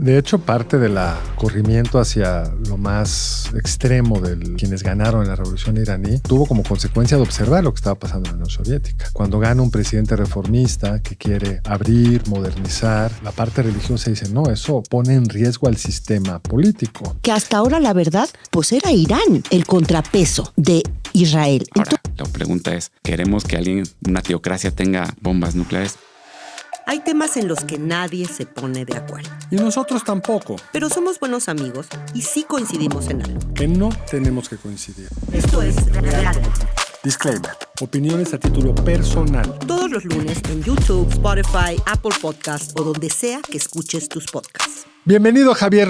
De hecho, parte del corrimiento hacia lo más extremo de quienes ganaron en la revolución iraní tuvo como consecuencia de observar lo que estaba pasando en la Unión Soviética. Cuando gana un presidente reformista que quiere abrir, modernizar, la parte religiosa dice, no, eso pone en riesgo al sistema político. Que hasta ahora, la verdad, pues era Irán el contrapeso de Israel. Ahora, la pregunta es, ¿queremos que alguien, una teocracia, tenga bombas nucleares? Hay temas en los que nadie se pone de acuerdo. Y nosotros tampoco. Pero somos buenos amigos y sí coincidimos en algo. Que no tenemos que coincidir. Esto es Real. Disclaimer. Opiniones a título personal. Todos los lunes en YouTube, Spotify, Apple Podcasts o donde sea que escuches tus podcasts. Bienvenido, Javier,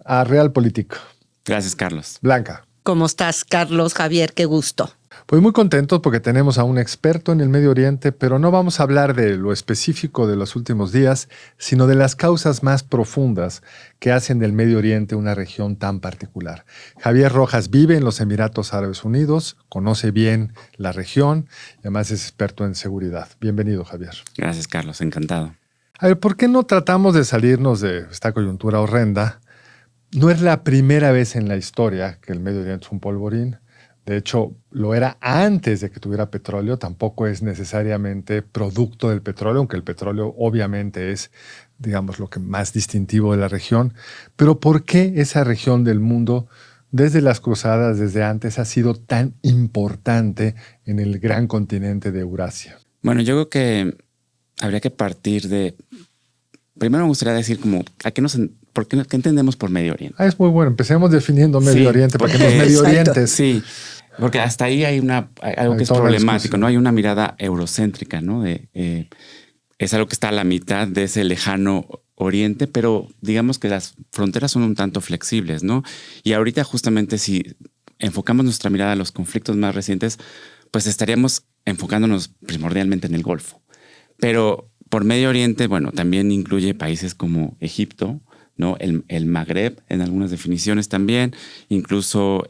a Real Político. Gracias, Carlos. Blanca. ¿Cómo estás, Carlos? Javier, qué gusto. Pues muy contentos porque tenemos a un experto en el Medio Oriente, pero no vamos a hablar de lo específico de los últimos días, sino de las causas más profundas que hacen del Medio Oriente una región tan particular. Javier Rojas vive en los Emiratos Árabes Unidos, conoce bien la región y además es experto en seguridad. Bienvenido, Javier. Gracias, Carlos. Encantado. A ver, ¿por qué no tratamos de salirnos de esta coyuntura horrenda? No es la primera vez en la historia que el Medio Oriente es un polvorín. De hecho, lo era antes de que tuviera petróleo, tampoco es necesariamente producto del petróleo, aunque el petróleo obviamente es, digamos, lo que más distintivo de la región. Pero ¿por qué esa región del mundo, desde las cruzadas, desde antes, ha sido tan importante en el gran continente de Eurasia? Bueno, yo creo que habría que partir de... Primero me gustaría decir como, ¿qué entendemos por Medio Oriente? Es muy bueno. Empecemos definiendo Medio Oriente para que los Medio Orientes... Sí, porque hasta ahí hay algo que es problemático, ¿no? Hay una mirada eurocéntrica, ¿no? Es algo que está a la mitad de ese lejano Oriente, pero digamos que las fronteras son un tanto flexibles, ¿no? Y ahorita justamente si enfocamos nuestra mirada a los conflictos más recientes, pues estaríamos enfocándonos primordialmente en el Golfo. Pero por Medio Oriente, bueno, también incluye países como Egipto, ¿no? El Magreb en algunas definiciones también, incluso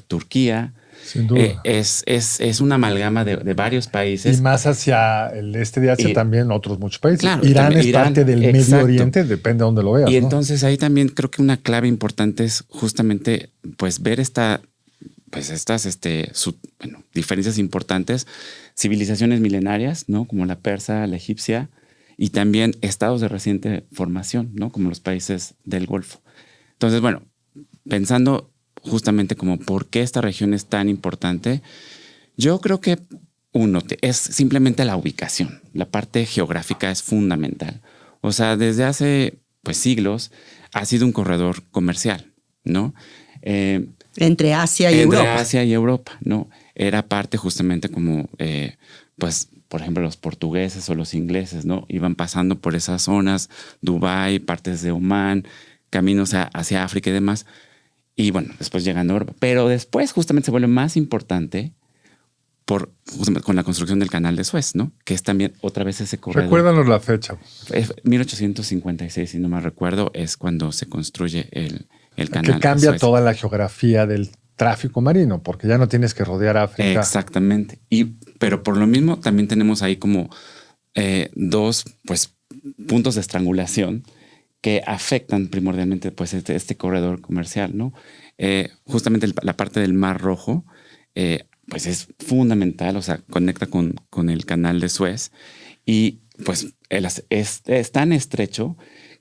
Turquía. Sin duda. Es una amalgama de varios países. Y más hacia el este de Asia también otros muchos países. Claro, Irán es parte del Medio Oriente, depende de dónde lo veas. Y ¿no? entonces ahí también creo que una clave importante es justamente pues ver estas diferencias importantes, civilizaciones milenarias, ¿no? Como la persa, la egipcia, y también estados de reciente formación, ¿no? Como los países del Golfo. Entonces, bueno, pensando justamente como por qué esta región es tan importante, yo creo que es simplemente la ubicación. La parte geográfica es fundamental. O sea, desde hace pues siglos ha sido un corredor comercial, ¿no? Entre Asia y Europa. Entre Asia y Europa, ¿no? Era parte justamente como, pues, por ejemplo, los portugueses o los ingleses, ¿no? Iban pasando por esas zonas, Dubái, partes de Omán, caminos hacia África y demás. Y bueno, después llegando a Europa. Pero después justamente se vuelve más importante justamente con la construcción del Canal de Suez, ¿no? Que es también otra vez ese corredor. Recuérdanos la fecha. 1856, si no me recuerdo, es cuando se construye el canal. Que cambia toda la geografía del tráfico marino, porque ya no tienes que rodear África. Exactamente. Pero por lo mismo también tenemos ahí como dos pues, puntos de estrangulación que afectan primordialmente pues, este corredor comercial, ¿no? Justamente la parte del Mar Rojo pues es fundamental, o sea, conecta con el Canal de Suez y pues es tan estrecho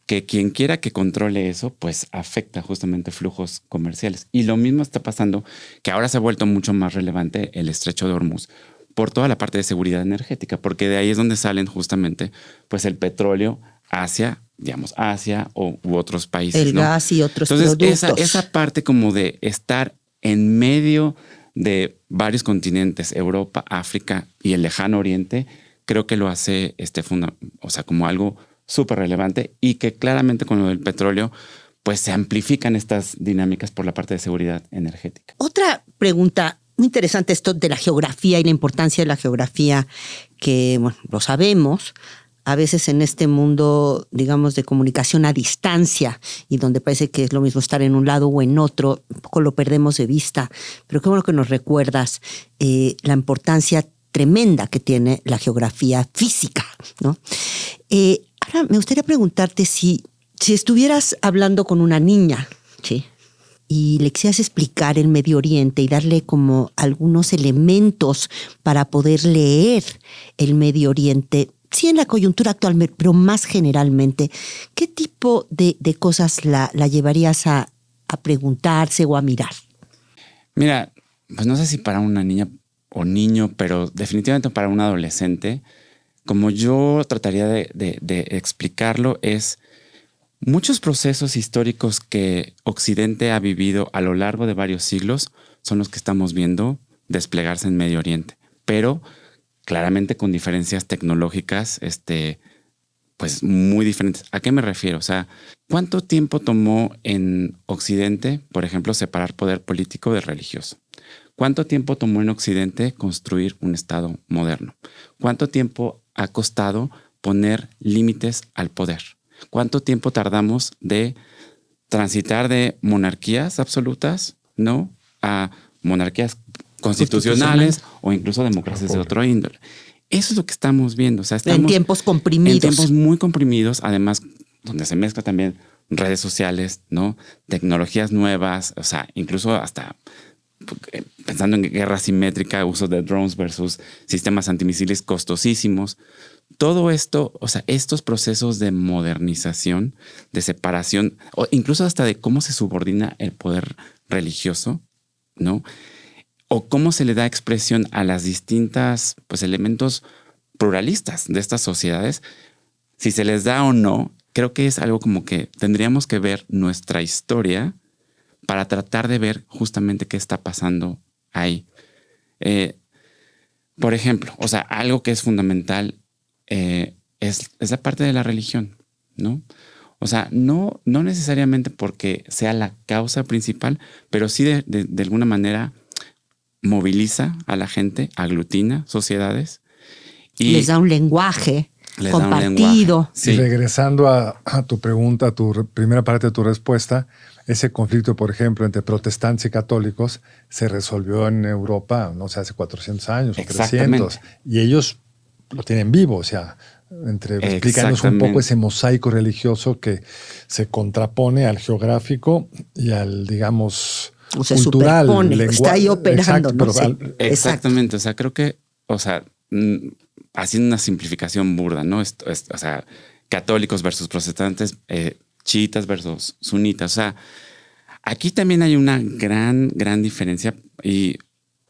que quien quiera que controle eso, pues afecta justamente flujos comerciales. Y lo mismo está pasando, que ahora se ha vuelto mucho más relevante el Estrecho de Hormuz por toda la parte de seguridad energética, porque de ahí es donde salen justamente pues el petróleo hacia, digamos, Asia u otros países. El gas y otros productos. Entonces, esa parte como de estar en medio de varios continentes, Europa, África y el lejano Oriente, creo que lo hace o sea, como algo súper relevante y que claramente con lo del petróleo pues se amplifican estas dinámicas por la parte de seguridad energética. Otra pregunta muy interesante, esto de la geografía y la importancia de la geografía, que bueno, lo sabemos, a veces en este mundo, digamos, de comunicación a distancia y donde parece que es lo mismo estar en un lado o en otro, un poco lo perdemos de vista, pero qué bueno que nos recuerdas la importancia tremenda que tiene la geografía física, ¿no? Ahora me gustaría preguntarte si Si estuvieras hablando con una niña, ¿sí?, y le quisieras explicar el Medio Oriente y darle como algunos elementos para poder leer el Medio Oriente, sí en la coyuntura actual, pero más generalmente, ¿qué tipo de cosas la llevarías a preguntarse o a mirar? Mira, pues no sé si para una niña o niño, pero definitivamente para un adolescente, como yo trataría de explicarlo, es muchos procesos históricos que Occidente ha vivido a lo largo de varios siglos son los que estamos viendo desplegarse en Medio Oriente, pero claramente con diferencias tecnológicas, pues muy diferentes. ¿A qué me refiero? O sea, ¿cuánto tiempo tomó en Occidente, por ejemplo, separar poder político de religioso? ¿Cuánto tiempo tomó en Occidente construir un Estado moderno? ¿Cuánto tiempo ha costado poner límites al poder? ¿Cuánto tiempo tardamos de transitar de monarquías absolutas, ¿no?, a monarquías constitucionales o incluso democracias de otro índole? Eso es lo que estamos viendo. O sea, estamos en tiempos comprimidos. En tiempos muy comprimidos, además, donde se mezcla también redes sociales, ¿no?, tecnologías nuevas, o sea, incluso hasta pensando en guerra simétrica, uso de drones versus sistemas antimisiles costosísimos. Todo esto, o sea, estos procesos de modernización, de separación, o incluso hasta de cómo se subordina el poder religioso, ¿no?, o cómo se le da expresión a las distintas, pues, elementos pluralistas de estas sociedades, si se les da o no, creo que es algo como que tendríamos que ver nuestra historia para tratar de ver justamente qué está pasando ahí. Por ejemplo, o sea, algo que es fundamental es la parte de la religión, ¿no? O sea, no necesariamente porque sea la causa principal, pero sí de alguna manera moviliza a la gente, aglutina sociedades. Y les da un lenguaje compartido. Sí. Y regresando a tu pregunta, a tu primera parte de tu respuesta, ese conflicto, por ejemplo, entre protestantes y católicos se resolvió en Europa, no sé, hace 400 años o 300. Y ellos lo tienen vivo, o sea, explícanos un poco ese mosaico religioso que se contrapone al geográfico y al, digamos, o sea, cultural. Está ahí operando. Exacto, ¿no? sí. Exactamente. O sea, creo que, o sea, haciendo una simplificación burda, ¿no? O sea, católicos versus protestantes, chiitas versus sunitas. O sea, aquí también hay una gran diferencia y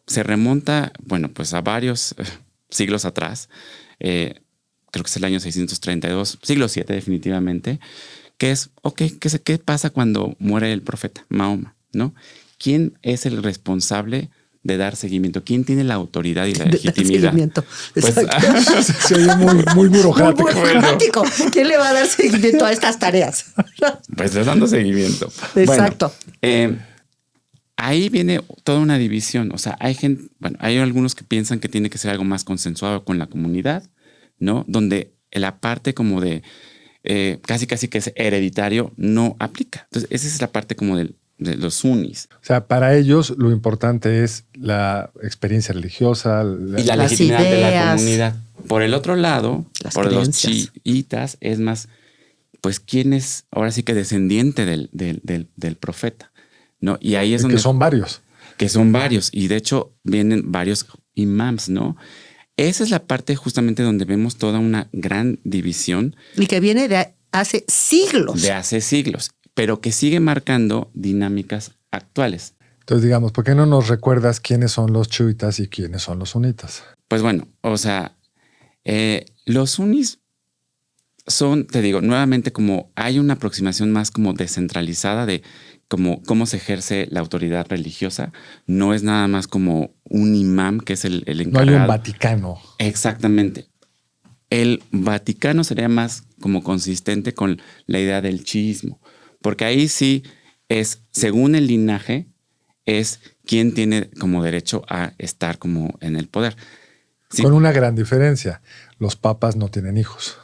se remonta, bueno, pues a varios siglos atrás. Creo que es el año 632, siglo VII definitivamente, que es, ¿qué pasa cuando muere el profeta Mahoma, ¿no? ¿Quién es el responsable de dar seguimiento? ¿Quién tiene la autoridad y la legitimidad? Pues, se oye muy burocrático. Muy burocrático. ¿Quién le va a dar seguimiento a estas tareas? Pues dando seguimiento. Exacto. Bueno, ahí viene toda una división. O sea, hay algunos que piensan que tiene que ser algo más consensuado con la comunidad, ¿no? Donde la parte como de casi que es hereditario no aplica. Entonces, esa es la parte como de los sunnis. O sea, para ellos lo importante es la experiencia religiosa y la legitimidad de la comunidad. Por el otro lado, por los chiitas, es más, pues, ¿quién es ahora sí que descendiente del profeta? ¿No? Y ahí es donde... Que son varios. Que son varios. Y de hecho, vienen varios imams, ¿no? Esa es la parte justamente donde vemos toda una gran división. Y que viene de hace siglos. De hace siglos, pero que sigue marcando dinámicas actuales. Entonces, digamos, ¿por qué no nos recuerdas quiénes son los chiitas y quiénes son los sunitas? Pues bueno, o sea, los sunnis son, te digo, nuevamente como hay una aproximación más como descentralizada de cómo se ejerce la autoridad religiosa. No es nada más como un imam que es el encargado. No hay un Vaticano. Exactamente. El Vaticano sería más como consistente con la idea del chiismo, porque ahí sí es, según el linaje, es quien tiene como derecho a estar como en el poder. Sí. Con una gran diferencia. Los papas no tienen hijos.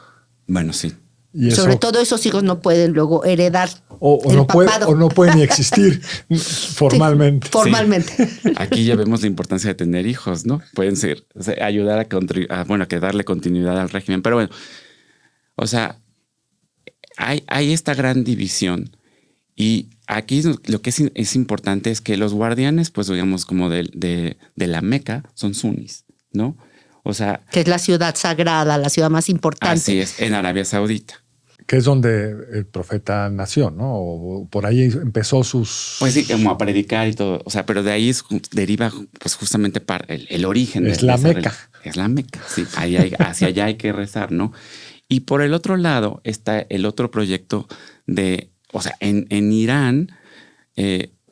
Bueno, sí. Y eso, sobre todo esos hijos no pueden luego heredar el papado. O no pueden ni existir formalmente. Sí, formalmente. Sí. Aquí ya vemos la importancia de tener hijos, ¿no? Pueden ser, o sea, ayudar a que darle continuidad al régimen. Pero bueno, o sea, hay esta gran división. Y aquí lo que es importante es que los guardianes, pues digamos, como de la Meca, son sunis, ¿no? O sea... Que es la ciudad sagrada, la ciudad más importante. Así es, en Arabia Saudita. Que es donde el profeta nació, ¿no? O por ahí empezó sus... Pues sí, como a predicar y todo. O sea, pero de ahí deriva pues justamente el origen. Es la Meca. Es la Meca, sí. Hacia allá hay que rezar, ¿no? Y por el otro lado está el otro proyecto de... O sea, en Irán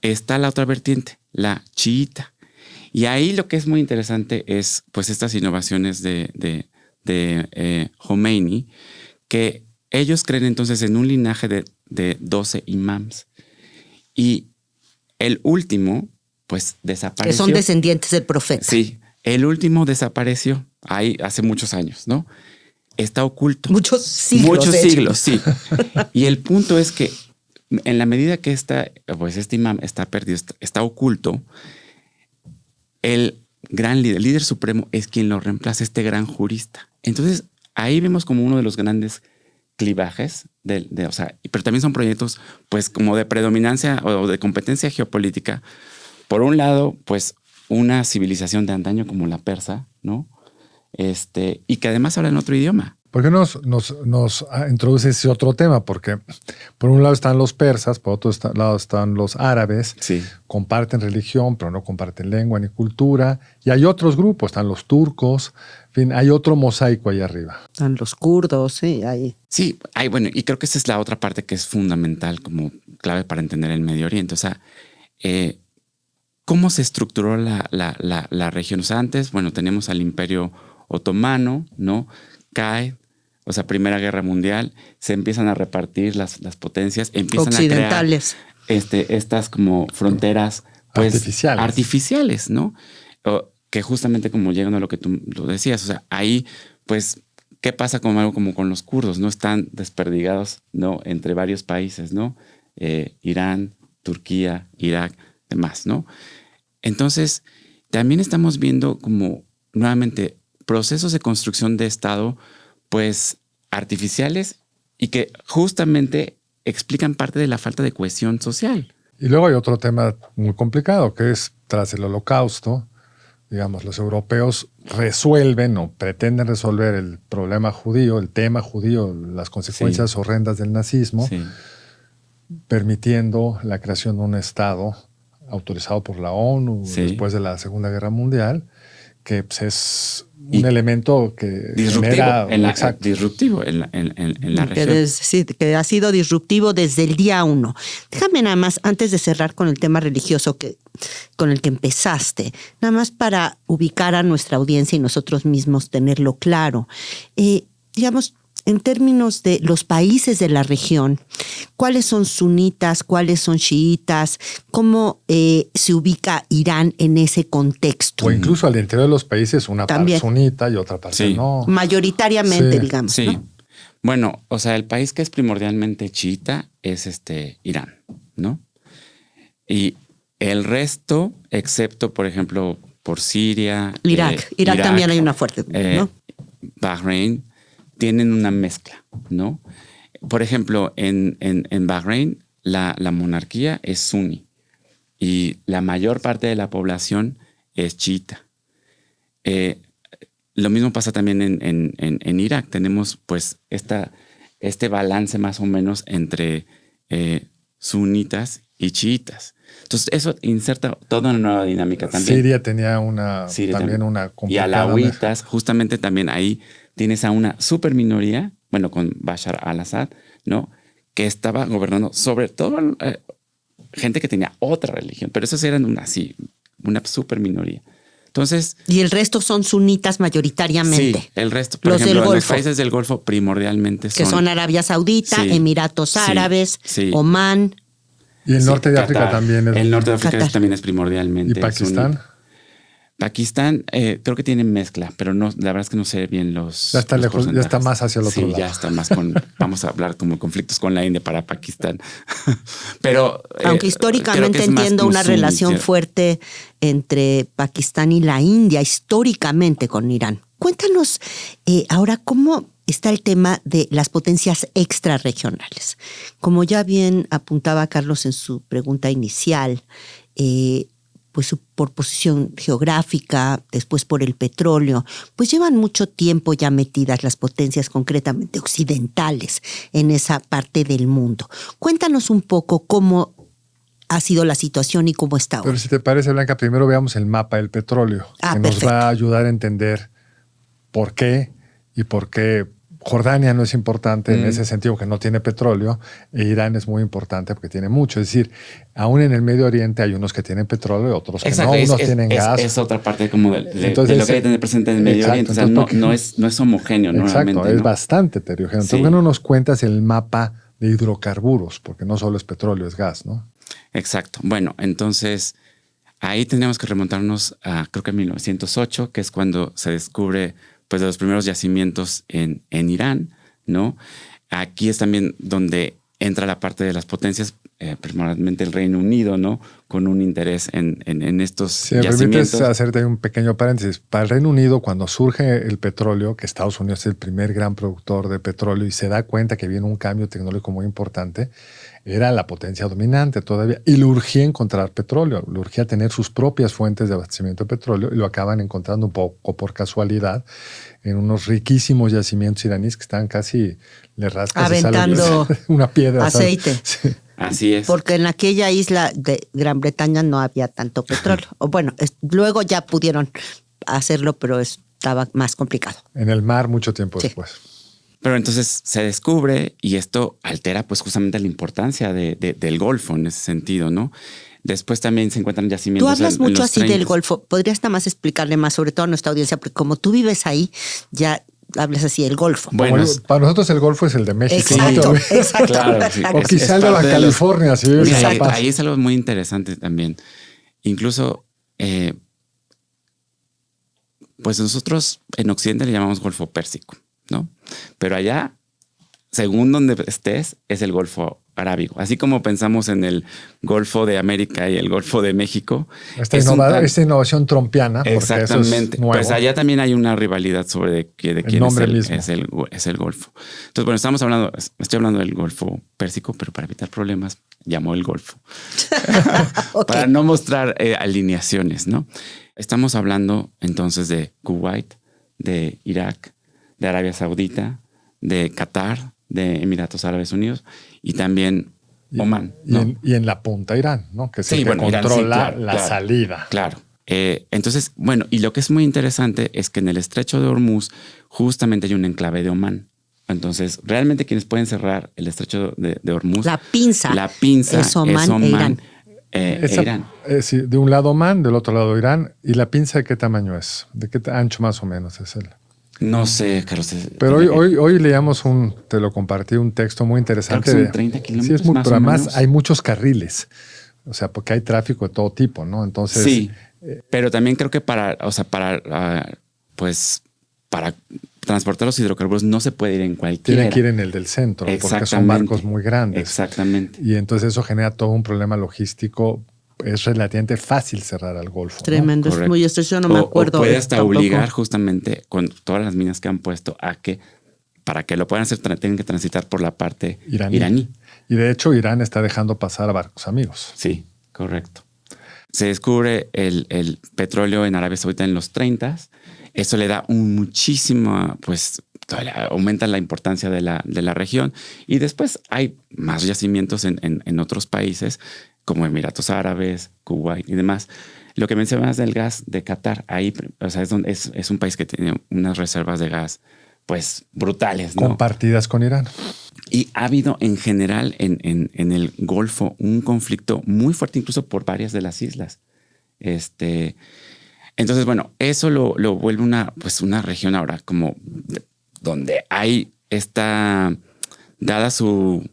está la otra vertiente, la chiita. Y ahí lo que es muy interesante es pues estas innovaciones de Khomeini, que ellos creen entonces en un linaje de 12 imams. Y el último, pues desapareció. Que son descendientes del profeta. Sí, el último desapareció ahí hace muchos años, ¿no? Está oculto. Muchos siglos. Muchos siglos, sí. Y el punto es que en la medida que este imam está perdido, está oculto, el gran líder, el líder supremo, es quien lo reemplaza, este gran jurista. Entonces, ahí vemos como uno de los grandes clivajes, o sea, pero también son proyectos, pues, como de predominancia o de competencia geopolítica. Por un lado, pues, una civilización de antaño como la persa, ¿no? Y que además hablan otro idioma. ¿Por qué nos introduce ese otro tema? Porque por un lado están los persas, por otro lado están los árabes, Sí. comparten religión, pero no comparten lengua ni cultura. Y hay otros grupos, están los turcos, en fin, hay otro mosaico ahí arriba. Están los kurdos, sí, ahí. Sí, bueno, y creo que esa es la otra parte que es fundamental como clave para entender el Medio Oriente. O sea, ¿cómo se estructuró la región? O sea, antes, bueno, teníamos al Imperio Otomano, ¿no? Cae, o sea, Primera Guerra Mundial, se empiezan a repartir las potencias, empiezan occidentales. A crear estas como fronteras pues, artificiales, ¿no? Que justamente como llegando a lo que tú lo decías, o sea, ahí pues, ¿qué pasa con algo como con los kurdos? No están desperdigados, ¿no? Entre varios países, ¿no? Irán, Turquía, Irak, demás, ¿no? Entonces, también estamos viendo como nuevamente procesos de construcción de Estado, pues artificiales y que justamente explican parte de la falta de cohesión social. Y luego hay otro tema muy complicado, que es tras el Holocausto, digamos, los europeos resuelven o pretenden resolver el problema judío, el tema judío, las consecuencias horrendas del nazismo, permitiendo la creación de un Estado autorizado por la ONU después de la Segunda Guerra Mundial, que pues, es un elemento que disruptivo en la región. Que ha sido disruptivo desde el día 1. Déjame nada más, antes de cerrar con el tema religioso con el que empezaste, nada más para ubicar a nuestra audiencia y nosotros mismos tenerlo claro. Digamos, en términos de los países de la región, ¿cuáles son sunitas, cuáles son chiitas? ¿Cómo se ubica Irán en ese contexto? O incluso al interior de los países una parte sunita y otra parte no. Mayoritariamente, digamos. Sí. ¿No? Bueno, o sea, el país que es primordialmente chiita es Irán, ¿no? Y el resto, excepto, por ejemplo, por Siria. Irak también hay una fuerte, ¿no? Bahrein, tienen una mezcla, ¿no? Por ejemplo, en Bahrein, la monarquía es suní y la mayor parte de la población es chiita. Lo mismo pasa también en Irak. Tenemos pues este balance más o menos entre sunitas y chiitas. Entonces eso inserta toda una nueva dinámica también. Siria tenía una complicada. Y alawitas, justamente también ahí tienes a una super minoría, bueno, con Bashar al-Assad, ¿no? Que estaba gobernando sobre todo gente que tenía otra religión, pero esos eran una super minoría. Entonces, y el resto son sunitas mayoritariamente. Sí, el resto. Por ejemplo, en los países del Golfo primordialmente que son Arabia Saudita, Emiratos Árabes, Omán. Y el norte de África también es. El norte de África también es primordialmente. ¿Y Pakistán? Pakistán creo que tiene mezcla, pero no, la verdad es que no sé bien los. Ya está lejos, ya está más hacia el otro lado. Sí, ya está más vamos a hablar como conflictos con la India para Pakistán. Pero. Aunque históricamente entiendo una relación fuerte entre Pakistán y la India, históricamente con Irán. Cuéntanos ahora cómo está el tema de las potencias extrarregionales. Como ya bien apuntaba Carlos en su pregunta inicial, pues por posición geográfica, después por el petróleo, pues llevan mucho tiempo ya metidas las potencias concretamente occidentales en esa parte del mundo. Cuéntanos un poco cómo ha sido la situación y cómo está ahora. Pero si te parece, Blanca, primero veamos el mapa del petróleo, que nos va a ayudar a entender por qué y por qué Jordania no es importante en ese sentido, que no tiene petróleo, e Irán es muy importante porque tiene mucho. Es decir, aún en el Medio Oriente hay unos que tienen petróleo y otros que no, unos tienen gas. Es otra parte como de lo que hay que tener presente en el Medio Oriente. O sea, no es homogéneo normalmente. Exacto, es bastante heterogéneo. Entonces, ¿por qué no nos cuentas el mapa de hidrocarburos? Porque no solo es petróleo, es gas, ¿no? Exacto. Bueno, entonces ahí tenemos que remontarnos a, creo que 1908, que es cuando se descubre pues de los primeros yacimientos en Irán, ¿no? Aquí es también donde entra la parte de las potencias, primordialmente el Reino Unido, ¿no? Con un interés en estos yacimientos. Si me permites hacerte un pequeño paréntesis. Para el Reino Unido, cuando surge el petróleo, que Estados Unidos es el primer gran productor de petróleo y se da cuenta que viene un cambio tecnológico muy importante, era la potencia dominante todavía y le urgía encontrar petróleo, le urgía tener sus propias fuentes de abastecimiento de petróleo y lo acaban encontrando un poco por casualidad en unos riquísimos yacimientos iraníes que estaban casi, le rascas aventando una piedra. Aceite. Sí. Así es. Porque en aquella isla de Gran Bretaña no había tanto petróleo. O bueno, luego ya pudieron hacerlo, pero estaba más complicado. En el mar mucho tiempo después. Pero entonces se descubre y esto altera pues justamente la importancia del Golfo en ese sentido, ¿no? Después también se encuentran yacimientos. Tú hablas mucho así del Golfo. ¿Podrías nada más explicarle más, sobre todo a nuestra audiencia? Porque como tú vives ahí, ya hablas así del Golfo. Bueno, para nosotros el Golfo es el de México. Exacto, exacto. Claro, sí. O quizá el de la California. Si vives en La Paz. Ahí es algo muy interesante también. Incluso, pues nosotros en Occidente le llamamos Golfo Pérsico, ¿no? Pero allá, según donde estés, es el Golfo Arábigo. Así como pensamos en el Golfo de América y el Golfo de México. Esta innovación trompiana. Exactamente. Eso es pues allá también hay una rivalidad sobre de quién es el Golfo. Entonces, bueno, estoy hablando del Golfo Pérsico, pero para evitar problemas, llamo el Golfo. Okay. Para no mostrar alineaciones, ¿no? Estamos hablando entonces de Kuwait, de Irak, de Arabia Saudita, de Qatar, de Emiratos Árabes Unidos y también Omán, ¿no? Y en la punta Irán, ¿no? Que sí, controla la salida. Claro. Entonces, bueno, y lo que es muy interesante es que en el estrecho de Hormuz justamente hay un enclave de Omán. Entonces, realmente quienes pueden cerrar el estrecho de Hormuz... La pinza es Omán e Irán. Sí, de un lado Omán, del otro lado Irán. ¿Y la pinza de qué tamaño es? ¿De qué ancho más o menos es él? No sé, Carlos. Pero hoy leíamos te lo compartí, un texto muy interesante. Creo que son 30 kilómetros. Sí, es muy, pero además hay muchos carriles. O sea, porque hay tráfico de todo tipo, ¿no? Entonces. Sí. Pero también creo que para transportar los hidrocarburos no se puede ir en cualquiera. Tienen que ir en el del centro, porque son barcos muy grandes. Exactamente. Y entonces eso genera todo un problema logístico. Es relativamente fácil cerrar al Golfo. Tremendo, ¿no? Es muy estrecho, no me acuerdo. O puede hasta obligar justamente con todas las minas que han puesto a que para que lo puedan hacer tienen que transitar por la parte iraní. Y de hecho Irán está dejando pasar a barcos amigos. Sí, correcto. Se descubre el petróleo en Arabia Saudita en los 30s. Eso le da muchísima, pues aumenta la importancia de la región. Y después hay más yacimientos en otros países como Emiratos Árabes, Kuwait y demás. Lo que mencionas del gas de Qatar, ahí, o sea, es un país que tiene unas reservas de gas, pues, brutales, ¿no? Compartidas con Irán. Y ha habido en general en el Golfo un conflicto muy fuerte, incluso por varias de las islas. Entonces, bueno, eso lo vuelve una región ahora como donde hay dada su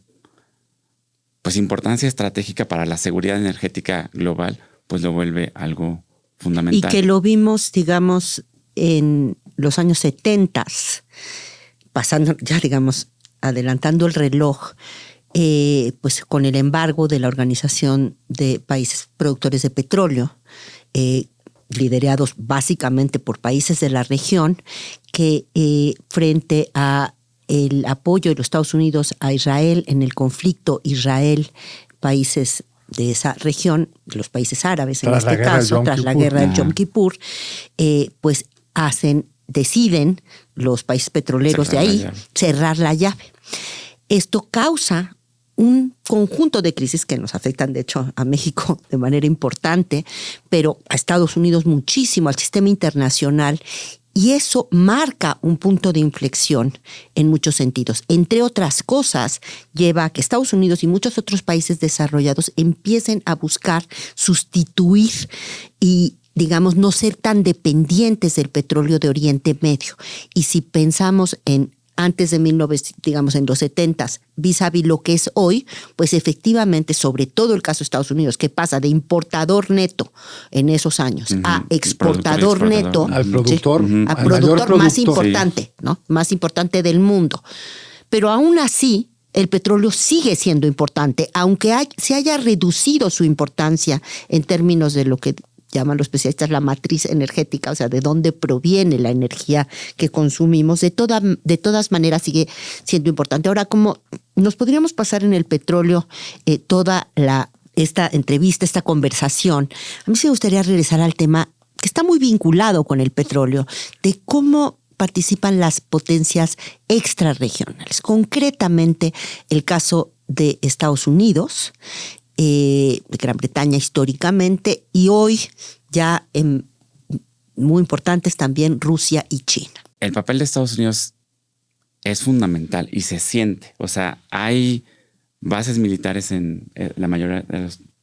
pues importancia estratégica para la seguridad energética global, pues lo vuelve algo fundamental. Y que lo vimos, digamos, en los años 70, pasando ya, digamos, adelantando el reloj, pues con el embargo de la Organización de Países Productores de Petróleo, liderados básicamente por países de la región, que frente a el apoyo de los Estados Unidos a Israel en el conflicto Israel-países de esa región, de los países árabes en este caso, tras la guerra del Yom Kippur, pues deciden los países petroleros de ahí cerrar la llave. Esto causa un conjunto de crisis que nos afectan, de hecho, a México de manera importante, pero a Estados Unidos muchísimo, al sistema internacional, y eso marca un punto de inflexión en muchos sentidos. Entre otras cosas, lleva a que Estados Unidos y muchos otros países desarrollados empiecen a buscar sustituir y, digamos, no ser tan dependientes del petróleo de Oriente Medio. Y si pensamos en antes de 1900, digamos en los 70s, vis-a-vis lo que es hoy, pues efectivamente, sobre todo el caso de Estados Unidos, que pasa de importador neto en esos años a exportador neto, al productor, al productor más importante, ¿no? Más importante del mundo. Pero aún así, el petróleo sigue siendo importante, aunque se haya reducido su importancia en términos de lo que llaman los especialistas la matriz energética, o sea, de dónde proviene la energía que consumimos, de todas maneras sigue siendo importante. Ahora, como nos podríamos pasar en el petróleo toda esta entrevista, esta conversación, a mí sí me gustaría regresar al tema que está muy vinculado con el petróleo, de cómo participan las potencias extrarregionales. Concretamente, el caso de Estados Unidos, de Gran Bretaña históricamente, y hoy ya muy importantes también Rusia y China. El papel de Estados Unidos es fundamental y se siente. O sea, hay bases militares en la mayoría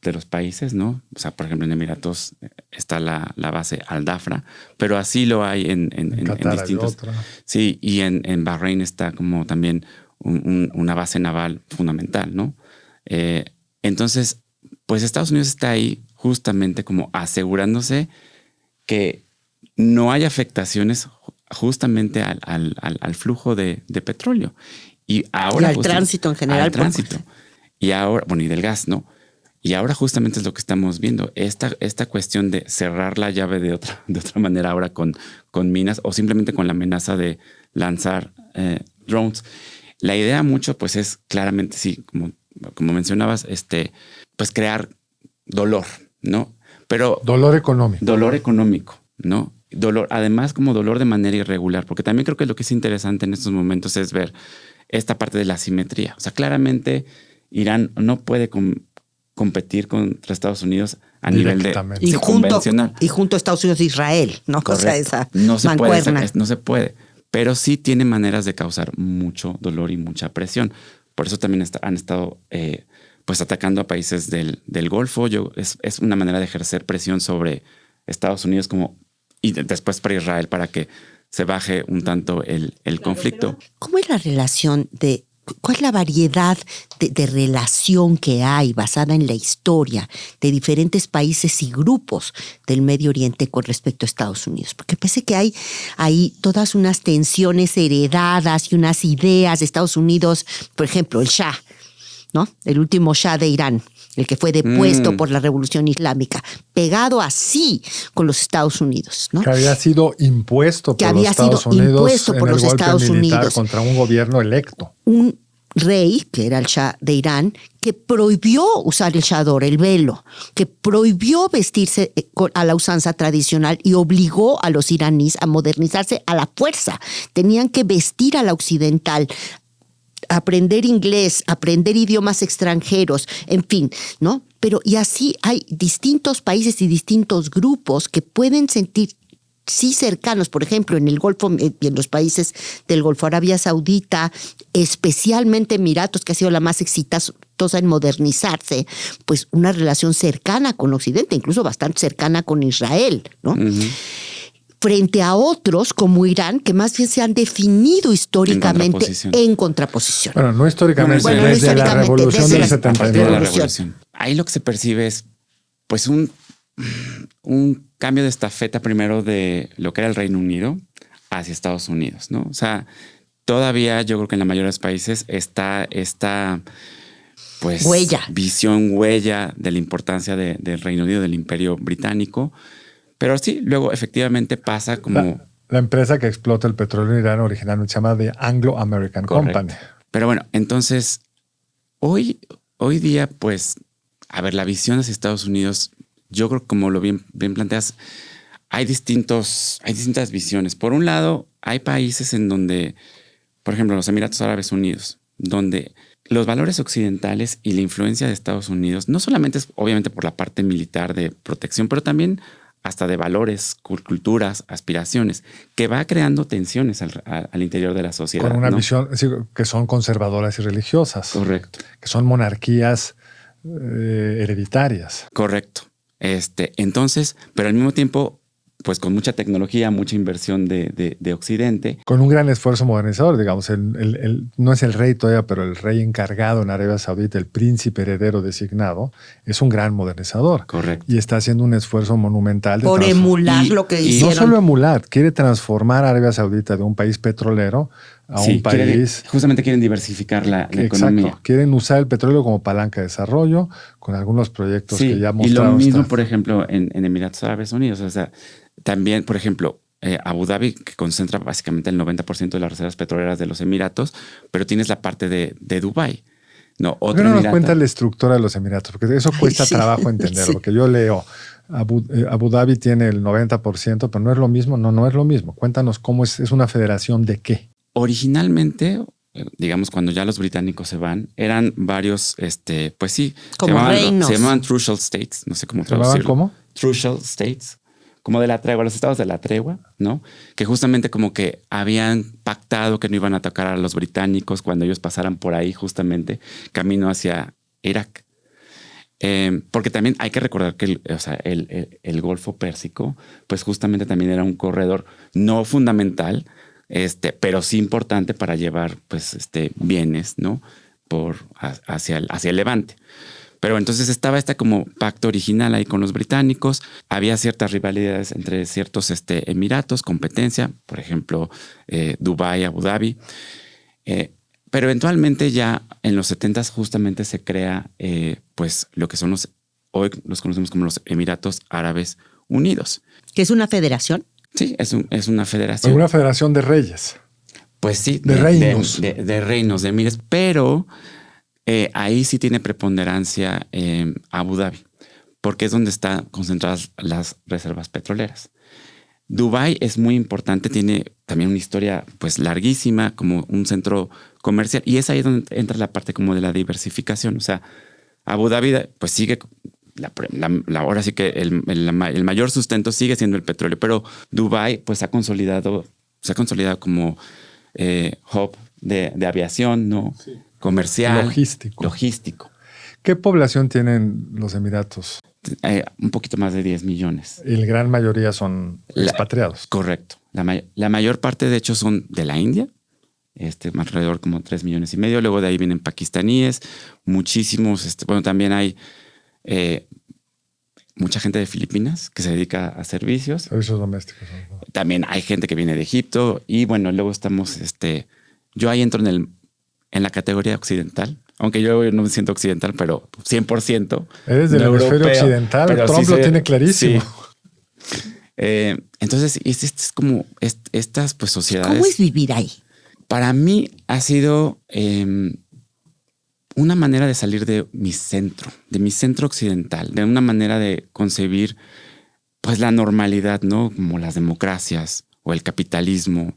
de los países, ¿no? O sea, por ejemplo, en Emiratos está la base Al-Dafra, pero así lo hay en distintos. Sí, y en Bahrein está como también una base naval fundamental, ¿no? Entonces, pues Estados Unidos está ahí justamente como asegurándose que no hay afectaciones justamente al flujo de petróleo. Y ahora al tránsito en general. Al tránsito. Y ahora, bueno, y del gas, ¿no? Y ahora justamente es lo que estamos viendo. Esta cuestión de cerrar la llave de otra manera ahora con minas o simplemente con la amenaza de lanzar drones. La idea mucho pues es claramente, sí, como mencionabas, pues crear dolor, ¿no? Pero dolor económico. Dolor económico, ¿no? Dolor, además como dolor de manera irregular, porque también creo que lo que es interesante en estos momentos es ver esta parte de la asimetría. O sea, claramente Irán no puede competir contra Estados Unidos a nivel de convencional. Y junto a Estados Unidos e Israel, ¿no? Correcto. O sea, esa no se mancuerna. No se puede, pero sí tiene maneras de causar mucho dolor y mucha presión. Por eso también han estado pues atacando a países del Golfo. Es una manera de ejercer presión sobre Estados Unidos y después para Israel para que se baje un tanto el conflicto. ¿Cómo es la relación cuál es la variedad de relación que hay basada en la historia de diferentes países y grupos del Medio Oriente con respecto a Estados Unidos? Porque parece que hay ahí todas unas tensiones heredadas y unas ideas de Estados Unidos, por ejemplo, el Shah, ¿no? El último Shah de Irán, el que fue depuesto por la Revolución Islámica, pegado así con los Estados Unidos, ¿no? Que había sido impuesto por los Estados Unidos en el golpe militar contra un gobierno electo. Un rey, que era el Shah de Irán, que prohibió usar el chador, el velo, que prohibió vestirse a la usanza tradicional y obligó a los iraníes a modernizarse a la fuerza. Tenían que vestir a la occidental, aprender inglés, aprender idiomas extranjeros, en fin, ¿no? Pero y así hay distintos países y distintos grupos que pueden sentir sí cercanos, por ejemplo, en el Golfo, en los países del Golfo, Arabia Saudita, especialmente Emiratos, que ha sido la más exitosa en modernizarse, pues una relación cercana con Occidente, incluso bastante cercana con Israel, ¿no? Uh-huh. Frente a otros como Irán, que más bien se han definido históricamente en contraposición. Bueno, no históricamente, desde la revolución del 79. Ahí lo que se percibe es pues un cambio de estafeta primero de lo que era el Reino Unido hacia Estados Unidos, ¿no? O sea, todavía yo creo que en la mayoría de los países está esta pues huella de la importancia del Reino Unido, del Imperio Británico. Pero sí, luego efectivamente pasa como La empresa que explota el petróleo en Irán originalmente se llama The Anglo American Company. Pero bueno, entonces, hoy día, pues, a ver, la visión hacia Estados Unidos, yo creo que como lo bien planteas, hay distintas visiones. Por un lado, hay países en donde, por ejemplo, los Emiratos Árabes Unidos, donde los valores occidentales y la influencia de Estados Unidos, no solamente es obviamente por la parte militar de protección, pero también hasta de valores, culturas, aspiraciones, que va creando tensiones al interior de la sociedad. Con una ¿no? visión que son conservadoras y religiosas. Correcto. Que son monarquías hereditarias. Correcto. Entonces, pero al mismo tiempo, pues con mucha tecnología, mucha inversión de Occidente. Con un gran esfuerzo modernizador, digamos. No es el rey todavía, pero el rey encargado en Arabia Saudita, el príncipe heredero designado, es un gran modernizador. Correcto. Y está haciendo un esfuerzo monumental. Por emular lo que hicieron. No solo emular, quiere transformar a Arabia Saudita de un país petrolero a un país... Justamente quieren diversificar la economía. Exacto. Quieren usar el petróleo como palanca de desarrollo con algunos proyectos que ya mostraron. Y lo mismo, por ejemplo, en Emiratos Árabes Unidos. O sea, también, por ejemplo, Abu Dhabi, que concentra básicamente el 90% de las reservas petroleras de los Emiratos, pero tienes la parte de Dubái. No, ¿Por qué no nos cuentas la estructura de los Emiratos? Porque eso cuesta trabajo entenderlo. Porque yo leo, Abu Dhabi tiene el 90%, pero no es lo mismo. No es lo mismo. Cuéntanos cómo es una federación de qué. Originalmente, digamos, cuando ya los británicos se van, eran varios, pues sí, como reinos. Se llamaban trucial states, no sé cómo traducirlo. ¿Se llamaban cómo? Trucial states, como de la tregua, los estados de la tregua, ¿no? Que justamente como que habían pactado que no iban a atacar a los británicos cuando ellos pasaran por ahí, justamente, camino hacia Irak. Porque también hay que recordar que el Golfo Pérsico, pues justamente también era un corredor no fundamental, pero sí importante para llevar pues bienes, ¿no? hacia el Levante. Pero entonces estaba como pacto original ahí con los británicos. Había ciertas rivalidades entre ciertos emiratos, competencia, por ejemplo, Dubái, Abu Dhabi. Pero eventualmente ya en los 70s justamente se crea pues lo que son hoy los conocemos como los Emiratos Árabes Unidos. ¿Que es una federación? Sí, es una federación. Una federación de reyes. Pues sí. De reinos. De reinos, de emires. Pero ahí sí tiene preponderancia Abu Dhabi, porque es donde están concentradas las reservas petroleras. Dubái es muy importante, tiene también una historia pues larguísima como un centro comercial, y es ahí donde entra la parte como de la diversificación. O sea, Abu Dhabi pues sigue... ahora sí que el mayor sustento sigue siendo el petróleo, pero Dubái pues se ha consolidado como hub de aviación, ¿no? Sí. Comercial. Logístico. ¿Qué población tienen los Emiratos? Un poquito más de 10 millones. Y la gran mayoría son expatriados. Correcto. La mayor parte, de hecho, son de la India. Alrededor como 3 millones y medio. Luego de ahí vienen pakistaníes, muchísimos. Bueno, también hay mucha gente de Filipinas que se dedica a servicios. Servicios domésticos. ¿No? También hay gente que viene de Egipto. Y bueno, luego estamos, yo ahí entro en la categoría occidental. Aunque yo no me siento occidental, pero 100%. Eres del hemisferio occidental. Trump lo tiene clarísimo. Sí. Entonces, es como estas pues sociedades. ¿Cómo es vivir ahí? Para mí ha sido una manera de salir de mi centro occidental, de una manera de concebir pues la normalidad, ¿no? Como las democracias o el capitalismo,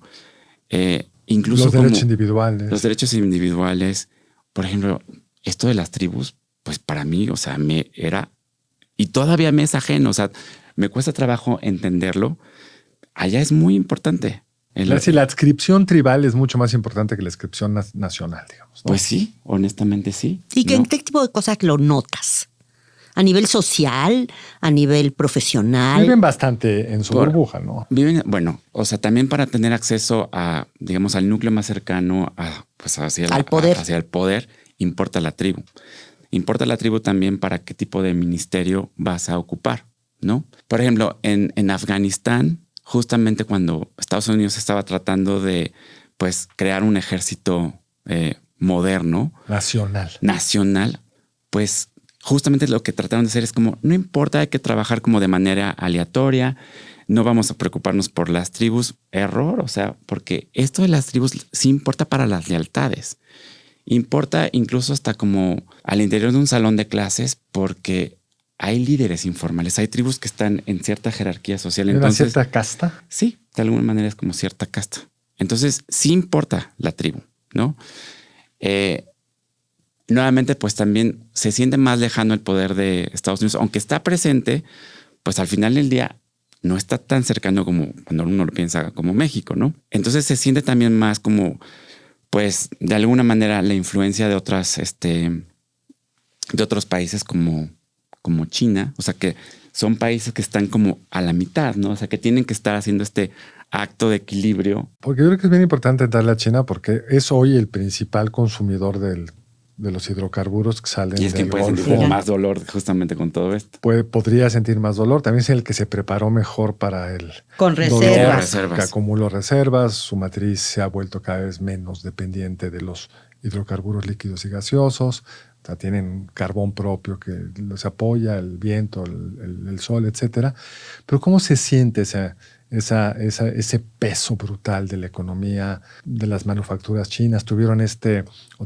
incluso los derechos individuales. Los derechos individuales. Por ejemplo, esto de las tribus, pues para mí, o sea, y todavía me es ajeno, o sea, me cuesta trabajo entenderlo. Allá es muy importante. La adscripción tribal es mucho más importante que la adscripción nacional, digamos, ¿no? Pues sí, honestamente sí. ¿Y qué tipo de cosas lo notas? ¿A nivel social? ¿A nivel profesional? Viven bastante en su burbuja, ¿no? Bueno, o sea, también para tener acceso a, digamos, al núcleo más cercano hacia el poder, importa la tribu. Importa la tribu también para qué tipo de ministerio vas a ocupar, ¿no? Por ejemplo, en Afganistán, justamente cuando Estados Unidos estaba tratando de, pues, crear un ejército moderno. Nacional, pues justamente lo que trataron de hacer es como, no importa, hay que trabajar como de manera aleatoria, no vamos a preocuparnos por las tribus. Error, o sea, porque esto de las tribus sí importa para las lealtades. Importa incluso hasta como al interior de un salón de clases, porque hay líderes informales, hay tribus que están en cierta jerarquía social. ¿Hay Entonces, una cierta casta? Sí, de alguna manera es como cierta casta. Entonces, sí importa la tribu, ¿no? Nuevamente, pues también se siente más lejano el poder de Estados Unidos, aunque está presente, pues al final del día no está tan cercano como cuando uno lo piensa como México, ¿no? Entonces se siente también más como, pues, de alguna manera la influencia de otros países como China, o sea, que son países que están como a la mitad, ¿no? O sea, que tienen que estar haciendo este acto de equilibrio. Porque yo creo que es bien importante darle a China porque es hoy el principal consumidor de los hidrocarburos que salen Y es quien del puede sentir Golfo. como más dolor justamente con todo esto. Podría sentir más dolor. También es el que se preparó mejor para el Con dolor, reservas. que acumuló reservas. Su matriz se ha vuelto cada vez menos dependiente de los hidrocarburos líquidos y gaseosos. O sea, tienen carbón propio que los apoya, el viento, el sol, etcétera. Pero ¿cómo se siente ese peso brutal de la economía de las manufacturas chinas?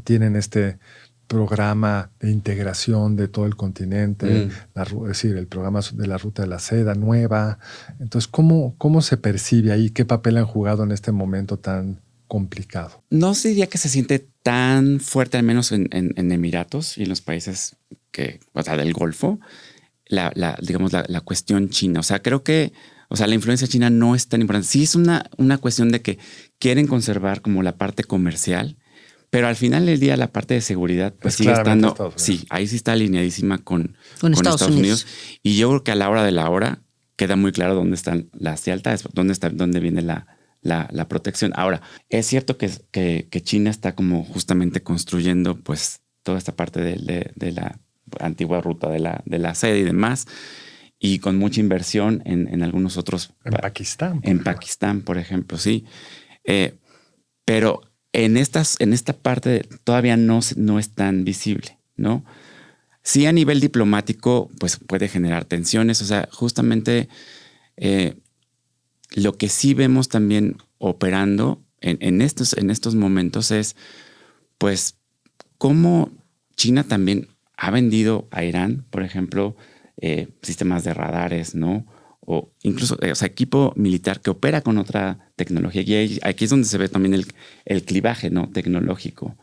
Tienen este programa de integración de todo el continente, es decir, el programa de la Ruta de la Seda nueva. Entonces, ¿cómo se percibe ahí? ¿Qué papel han jugado en este momento tan complicado? No diría que se siente tan fuerte, al menos en Emiratos y en los países del Golfo, digamos, la cuestión china. O sea, creo que la influencia china no es tan importante. Sí es una cuestión de que quieren conservar como la parte comercial, pero al final del día la parte de seguridad pues sigue estando. Sí, ahí sí está alineadísima con Estados Unidos. Y yo creo que a la hora de la hora queda muy claro dónde están las lealtades, dónde viene la protección. Ahora, es cierto que China está como justamente construyendo pues toda esta parte de la antigua ruta de la seda y demás, y con mucha inversión en algunos otros. En Pakistán. Pakistán, por ejemplo, sí. Pero en esta parte todavía no es tan visible, ¿no? Sí, a nivel diplomático, pues puede generar tensiones. O sea, justamente lo que sí vemos también operando en estos momentos es, pues, cómo China también ha vendido a Irán, por ejemplo, sistemas de radares, ¿no? O incluso equipo militar que opera con otra tecnología. Y aquí es donde se ve también el clivaje, ¿no? Tecnológico,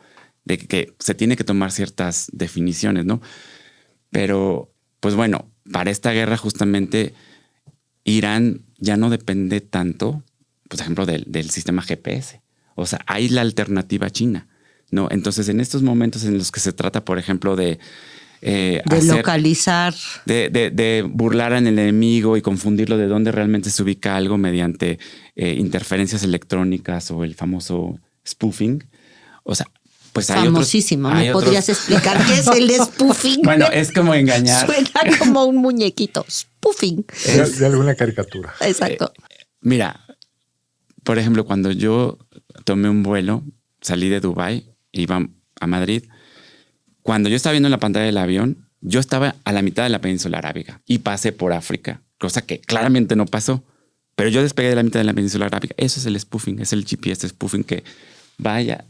de que se tiene que tomar ciertas definiciones, ¿no? Pero, pues bueno, para esta guerra justamente Irán ya no depende tanto, por ejemplo, del sistema GPS. O sea, hay la alternativa china, ¿no? Entonces, en estos momentos en los que se trata, por ejemplo, de localizar. De burlar al enemigo y confundirlo de dónde realmente se ubica algo mediante interferencias electrónicas o el famoso spoofing. O sea, pues famosísimo. ¿Me podrías explicar qué es el spoofing? Bueno, es como engañar. Suena como un muñequito. Spoofing. De alguna caricatura. Exacto. Mira, por ejemplo, cuando yo tomé un vuelo, salí de Dubái, iba a Madrid. Cuando yo estaba viendo en la pantalla del avión, yo estaba a la mitad de la península arábiga y pasé por África, cosa que claramente no pasó. Pero yo despegué de la mitad de la península arábiga. Eso es el spoofing, es el GPS spoofing que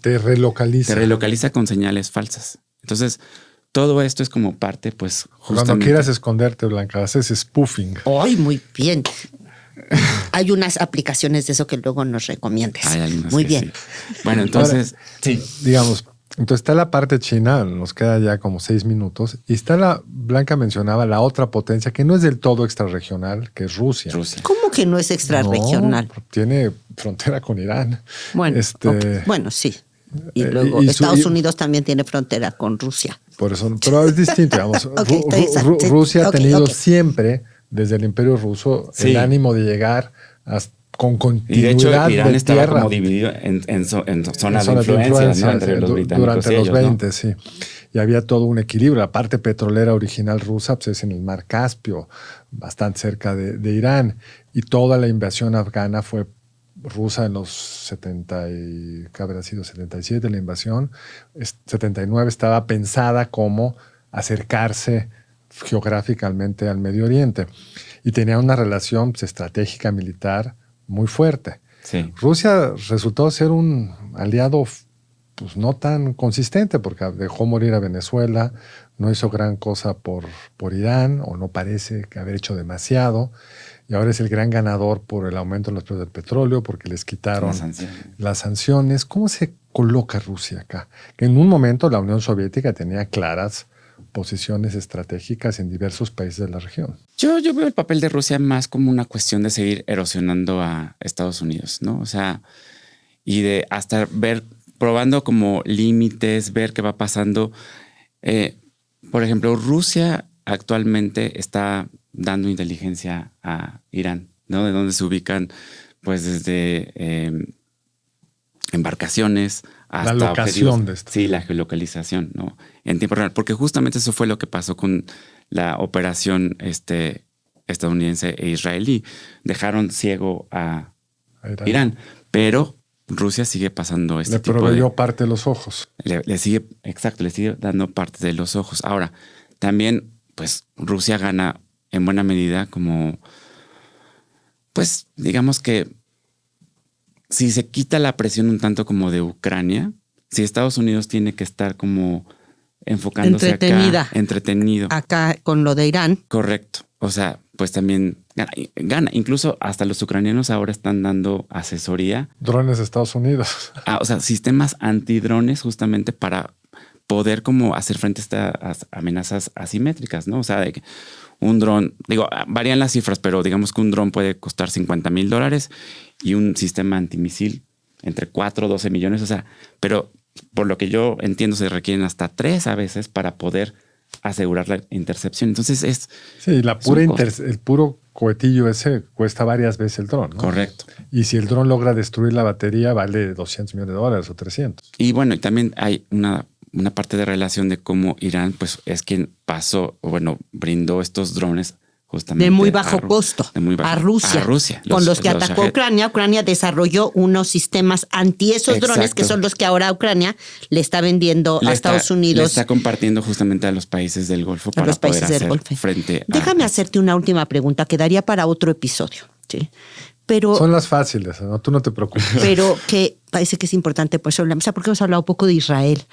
te relocaliza con señales falsas. Entonces, todo esto es como parte, pues, justamente. Cuando quieras esconderte, Blanca, haces spoofing. ¡Ay, muy bien! Hay unas aplicaciones de eso que luego nos recomiendes. Hay algunas muy bien. Sí. Bueno, entonces, sí. Digamos, entonces está la parte china, nos queda ya como 6 minutos, y está Blanca mencionaba la otra potencia que no es del todo extrarregional, que es Rusia. ¿Cómo que no es extrarregional? No, tiene frontera con Irán. Bueno, bueno, sí. Y luego Estados Unidos también tiene frontera con Rusia. Por eso, pero es distinto, digamos. Rusia ha tenido siempre, desde el Imperio Ruso, el ánimo de llegar con continuidad. Y de hecho, Irán estaba tierra, como dividido en zonas de influencia, ¿no? Entre los británicos durante y los ellos, 20, ¿no? sí. Y había todo un equilibrio. La parte petrolera original rusa pues, es en el Mar Caspio, bastante cerca de Irán. Y toda la invasión afgana fue rusa en los 70, ¿qué habrá sido? 77 la invasión. 79 estaba pensada como acercarse geográficamente al Medio Oriente y tenía una relación pues, estratégica militar muy fuerte. Sí. Rusia resultó ser un aliado pues, no tan consistente porque dejó morir a Venezuela, no hizo gran cosa por Irán o no parece que haber hecho demasiado y ahora es el gran ganador por el aumento de los precios del petróleo porque les quitaron las sanciones. ¿Cómo se coloca Rusia acá? Que en un momento la Unión Soviética tenía claras posiciones estratégicas en diversos países de la región. Yo veo el papel de Rusia más como una cuestión de seguir erosionando a Estados Unidos, ¿no? O sea, y de hasta probando como límites, ver qué va pasando. Por ejemplo, Rusia actualmente está dando inteligencia a Irán, ¿no? De dónde se ubican, pues desde embarcaciones hasta la locación de esto. Sí, la geolocalización, ¿no? En tiempo real, porque justamente eso fue lo que pasó con la operación estadounidense e israelí. Dejaron ciego a Irán, pero Rusia sigue pasando este tipo de... Le proveyó parte de los ojos. Le sigue dando parte de los ojos. Ahora, también, pues, Rusia gana en buena medida como, pues, digamos que si se quita la presión un tanto como de Ucrania, si Estados Unidos tiene que estar como enfocándose entretenido. Acá con lo de Irán. Correcto. O sea, pues también gana. Incluso hasta los ucranianos ahora están dando asesoría. Drones de Estados Unidos. O sea, sistemas antidrones justamente para poder como hacer frente a estas amenazas asimétricas, ¿no? O sea, de que un dron, varían las cifras, pero digamos que un dron puede costar $50,000 y un sistema antimisil entre 4 o 12 millones. O sea, pero por lo que yo entiendo se requieren hasta 3 a veces para poder asegurar la intercepción. Entonces es... Sí, el puro cohetillo ese cuesta varias veces el dron, ¿no? Correcto. Y si el dron logra destruir la batería, vale $200 millones o 300. Y bueno, y también hay una parte de relación de cómo Irán, pues, es quien brindó estos drones justamente de muy bajo costo a Rusia. Con los que atacó Ucrania. Ucrania desarrolló unos sistemas anti esos drones, que son los que ahora Ucrania le está vendiendo a Estados Unidos. Le está compartiendo justamente a los países del Golfo para poder hacer frente a... Déjame hacerte una última pregunta que daría para otro episodio. ¿Sí? Pero, son las fáciles, ¿no? Tú no te preocupes. Pero que parece que es importante por sobre la mesa, porque hemos hablado un poco de Israel,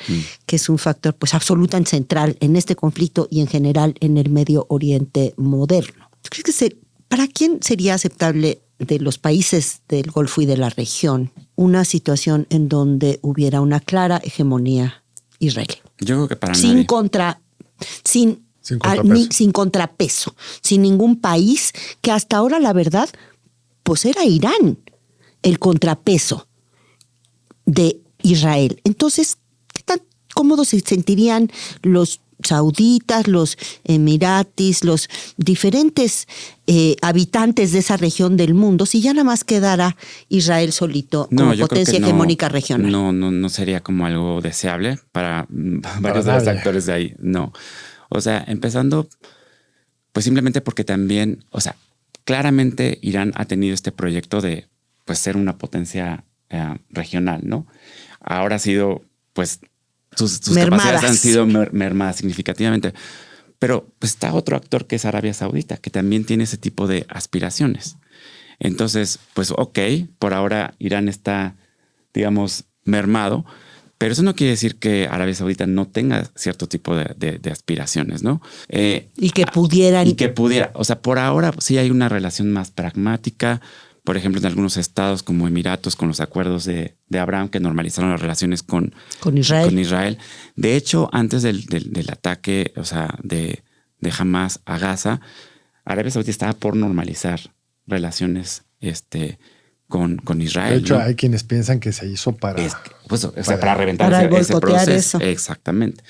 que es un factor pues absolutamente central en este conflicto y en general en el Medio Oriente moderno. ¿Tú crees que para quién sería aceptable de los países del Golfo y de la región una situación en donde hubiera una clara hegemonía israelí? Yo creo que para sin contrapeso, sin ningún país que hasta ahora, la verdad, pues era Irán el contrapeso de Israel. Entonces, ¿qué tan cómodos se sentirían los sauditas, los emiratis, los diferentes habitantes de esa región del mundo si ya nada más quedara Israel solito como potencia hegemónica regional? No sería como algo deseable para varios de los actores de ahí. No. O sea, empezando, pues simplemente porque también, o sea, claramente Irán ha tenido este proyecto de pues ser una potencia regional, ¿no? Ahora ha sido, pues, sus capacidades han sido mermadas significativamente. Pero pues, está otro actor que es Arabia Saudita, que también tiene ese tipo de aspiraciones. Entonces, pues, por ahora Irán está, digamos, mermado, pero eso no quiere decir que Arabia Saudita no tenga cierto tipo de aspiraciones, ¿no? Y que pudieran. O sea, por ahora sí hay una relación más pragmática. Por ejemplo, en algunos estados como Emiratos, con los acuerdos de Abraham que normalizaron las relaciones con Israel. De hecho, antes del ataque, o sea, de Hamas a Gaza, Arabia Saudita estaba por normalizar relaciones con Israel. De hecho, ¿no? hay quienes piensan que se hizo para reventar ese proceso. Eso. Exactamente.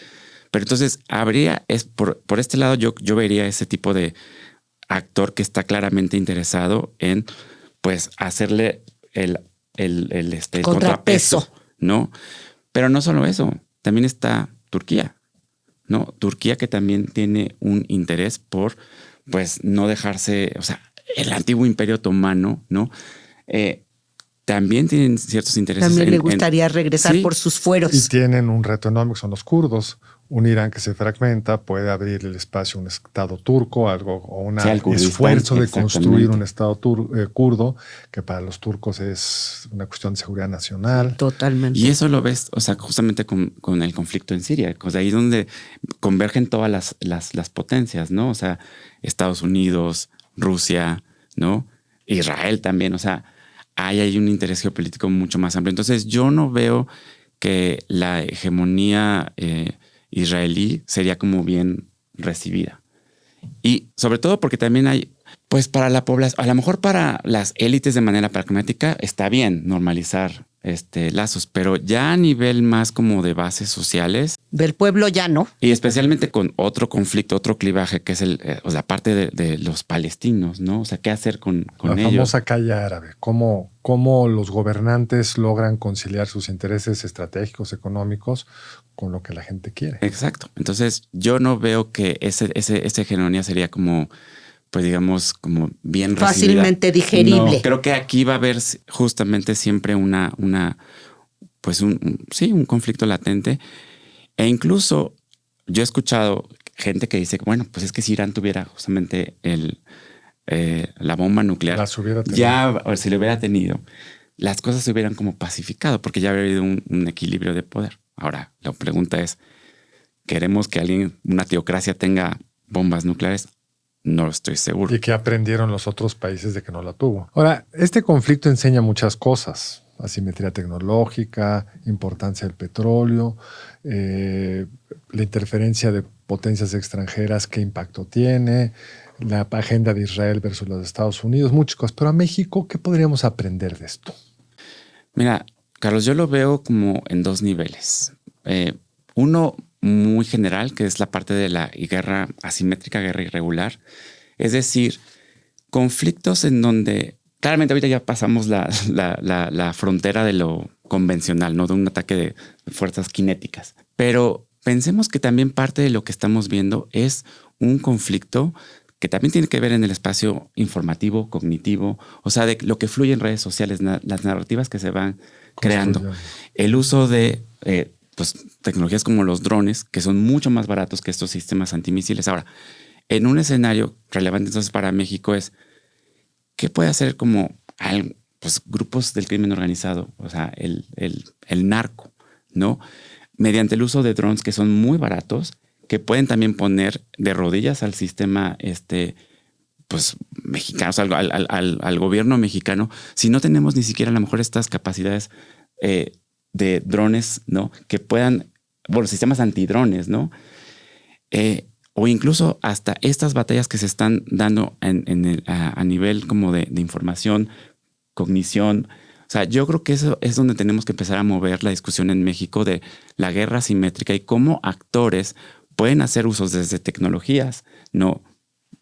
Pero entonces por este lado yo vería ese tipo de actor que está claramente interesado en pues hacerle el contrapeso, ¿no? Pero no solo eso, también está Turquía, ¿no? Turquía que también tiene un interés por pues no dejarse, o sea, el antiguo imperio otomano, ¿no? También tienen ciertos intereses. También le gustaría regresar por sus fueros. Y tienen un reto enorme, que son los kurdos. un Irán que se fragmenta puede abrir el espacio a un Estado turco, algo, o un esfuerzo de construir un Estado kurdo, que para los turcos es una cuestión de seguridad nacional. Totalmente. Y eso lo ves, o sea, justamente con el conflicto en Siria, o sea, ahí es donde convergen todas las potencias, ¿no? O sea, Estados Unidos, Rusia, ¿no? Israel también, o sea, hay un interés geopolítico mucho más amplio. Entonces, yo no veo que la hegemonía israelí sería como bien recibida. Y sobre todo porque también hay, pues para la población, a lo mejor para las élites de manera pragmática está bien normalizar lazos, pero ya a nivel más como de bases sociales. Del pueblo ya no. Y especialmente con otro conflicto, otro clivaje, que es la parte de los palestinos, ¿no? O sea, ¿qué hacer con ellos? La famosa calle árabe. ¿Cómo los gobernantes logran conciliar sus intereses estratégicos, económicos, con lo que la gente quiere? Exacto. Entonces, yo no veo que esa hegemonía sería como, pues digamos, como bien fácilmente recibida. digerible. No, creo que aquí va a haber justamente siempre un conflicto latente. E incluso yo he escuchado gente que dice, bueno, pues es que si Irán tuviera justamente la bomba nuclear, si lo hubiera tenido, las cosas se hubieran como pacificado porque ya habría habido un equilibrio de poder. Ahora, la pregunta es, ¿queremos que una teocracia tenga bombas nucleares? No estoy seguro. ¿Y qué aprendieron los otros países de que no la tuvo? Ahora, este conflicto enseña muchas cosas. Asimetría tecnológica, importancia del petróleo, la interferencia de potencias extranjeras, qué impacto tiene, la agenda de Israel versus los Estados Unidos, muchas cosas. Pero a México, ¿qué podríamos aprender de esto? Mira, Carlos, yo lo veo como en dos niveles. Uno muy general, que es la parte de la guerra asimétrica, guerra irregular. Es decir, conflictos en donde claramente ahorita ya pasamos la frontera de lo convencional, ¿no? De un ataque de fuerzas cinéticas. Pero pensemos que también parte de lo que estamos viendo es un conflicto que también tiene que ver en el espacio informativo, cognitivo, o sea, de lo que fluye en redes sociales, las narrativas que se van creando. El uso de tecnologías como los drones, que son mucho más baratos que estos sistemas antimisiles. Ahora, en un escenario relevante entonces para México es ¿qué puede hacer como grupos del crimen organizado? O sea, el narco, ¿no? Mediante el uso de drones que son muy baratos, que pueden también poner de rodillas al sistema mexicano, o sea, al gobierno mexicano, si no tenemos ni siquiera a lo mejor estas capacidades de drones, ¿no? Que puedan, sistemas antidrones, ¿no? O incluso hasta estas batallas que se están dando a nivel como de información, cognición. O sea, yo creo que eso es donde tenemos que empezar a mover la discusión en México de la guerra asimétrica y cómo actores pueden hacer usos desde tecnologías, ¿no?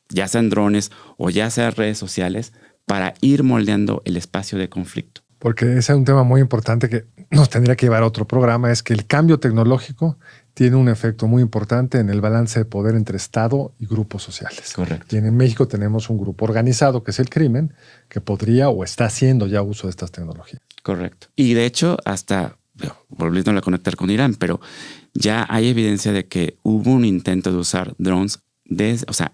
Ya sean drones o ya sean redes sociales, para ir moldeando el espacio de conflicto. Porque ese es un tema muy importante que nos tendría que llevar a otro programa, es que el cambio tecnológico tiene un efecto muy importante en el balance de poder entre Estado y grupos sociales. Correcto. Y en México tenemos un grupo organizado, que es el crimen, que podría o está haciendo ya uso de estas tecnologías. Correcto. Y de hecho, hasta, volviendo a conectar con Irán, pero ya hay evidencia de que hubo un intento de usar drones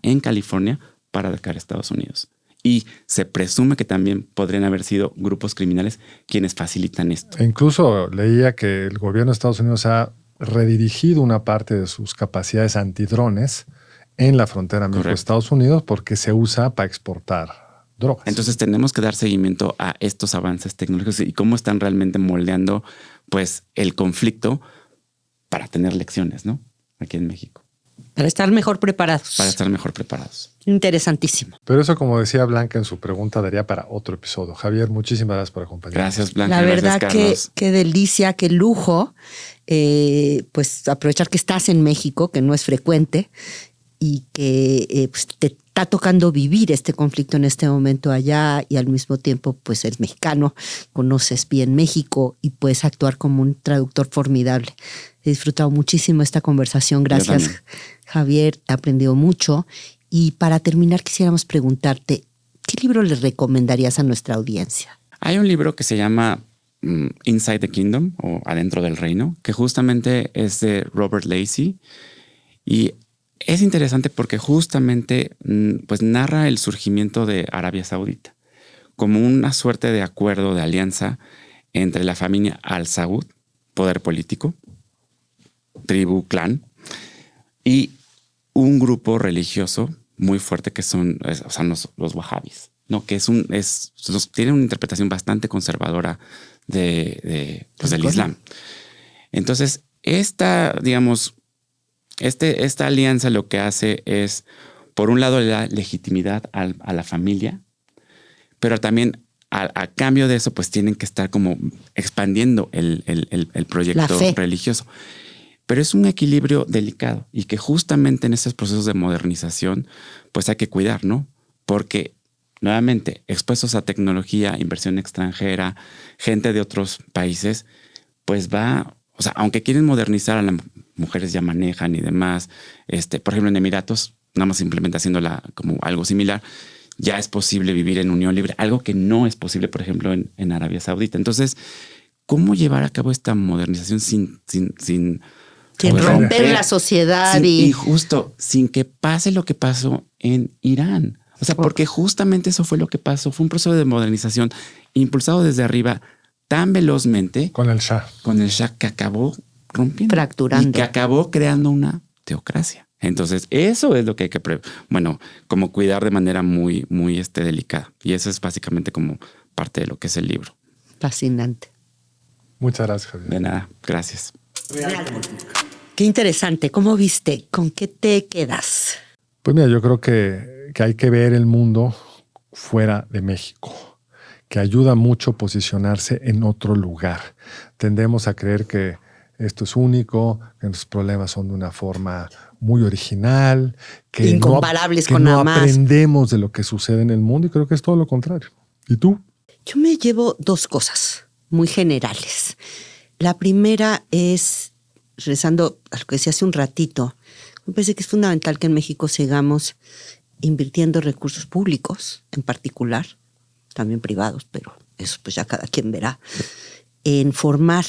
en California para atacar a Estados Unidos. Y se presume que también podrían haber sido grupos criminales quienes facilitan esto. E incluso leía que el gobierno de Estados Unidos ha redirigido una parte de sus capacidades antidrones en la frontera México-Estados Unidos porque se usa para exportar drogas. Entonces tenemos que dar seguimiento a estos avances tecnológicos y cómo están realmente moldeando pues el conflicto para tener lecciones, ¿no? Aquí en México. Para estar mejor preparados. Para estar mejor preparados. Interesantísimo. Pero eso, como decía Blanca en su pregunta, daría para otro episodio. Javier, muchísimas gracias por acompañarnos. Gracias, Blanca. La verdad, gracias, qué delicia, qué lujo. Pues aprovechar que estás en México, que no es frecuente, y que pues, te está tocando vivir este conflicto en este momento allá, y al mismo tiempo pues eres mexicano, conoces bien México y puedes actuar como un traductor formidable. He disfrutado muchísimo esta conversación. Gracias, Javier. He aprendido mucho. Y para terminar, quisiéramos preguntarte, ¿qué libro le recomendarías a nuestra audiencia? Hay un libro que se llama Inside the Kingdom o Adentro del Reino, que justamente es de Robert Lacey. Y es interesante porque justamente pues narra el surgimiento de Arabia Saudita como una suerte de acuerdo, de alianza entre la familia Al Saud, poder político, tribu, clan, y un grupo religioso muy fuerte que son los wahhabis, ¿no? Que tienen una interpretación bastante conservadora del Islam. Entonces, esta alianza lo que hace es, por un lado, le da legitimidad a la familia, pero también a cambio de eso, pues tienen que estar como expandiendo el proyecto religioso. Pero es un equilibrio delicado y que justamente en estos procesos de modernización, pues hay que cuidar, ¿no? Porque, nuevamente, expuestos a tecnología, inversión extranjera, gente de otros países, pues aunque quieren modernizar, a las mujeres ya manejan y demás. Por ejemplo, en Emiratos, nada más simplemente haciéndola como algo similar, ya es posible vivir en unión libre, algo que no es posible, por ejemplo, en Arabia Saudita. Entonces, ¿cómo llevar a cabo esta modernización sin romper la sociedad? Y justo sin que pase lo que pasó en Irán. O sea, porque justamente eso fue lo que pasó. Fue un proceso de modernización impulsado desde arriba tan velozmente. Con el Shah. Con el Shah, que acabó rompiendo. Fracturando. Y que acabó creando una teocracia. Entonces, eso es lo que hay que, como cuidar de manera muy, muy delicada. Y eso es básicamente como parte de lo que es el libro. Fascinante. Muchas gracias, Javier. De nada, gracias. Qué interesante. ¿Cómo viste? ¿Con qué te quedas? Pues mira, yo creo que hay que ver el mundo fuera de México, que ayuda mucho posicionarse en otro lugar. Tendemos a creer que esto es único, que nuestros problemas son de una forma muy original, que incomparables que con no nada más. Aprendemos de lo que sucede en el mundo, y creo que es todo lo contrario. ¿Y tú? Yo me llevo dos cosas muy generales. La primera es, regresando a lo que decía hace un ratito, me parece que es fundamental que en México sigamos invirtiendo recursos públicos, en particular, también privados, pero eso pues ya cada quien verá, en formar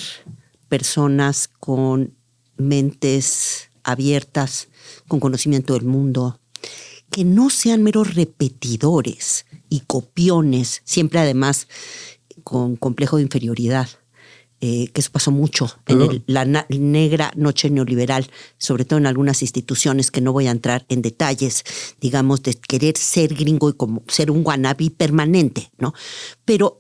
personas con mentes abiertas, con conocimiento del mundo, que no sean meros repetidores y copiones, siempre además con complejo de inferioridad, que eso pasó mucho en la negra noche neoliberal, sobre todo en algunas instituciones, que no voy a entrar en detalles, digamos, de querer ser gringo y como ser un wannabe permanente, ¿no? Pero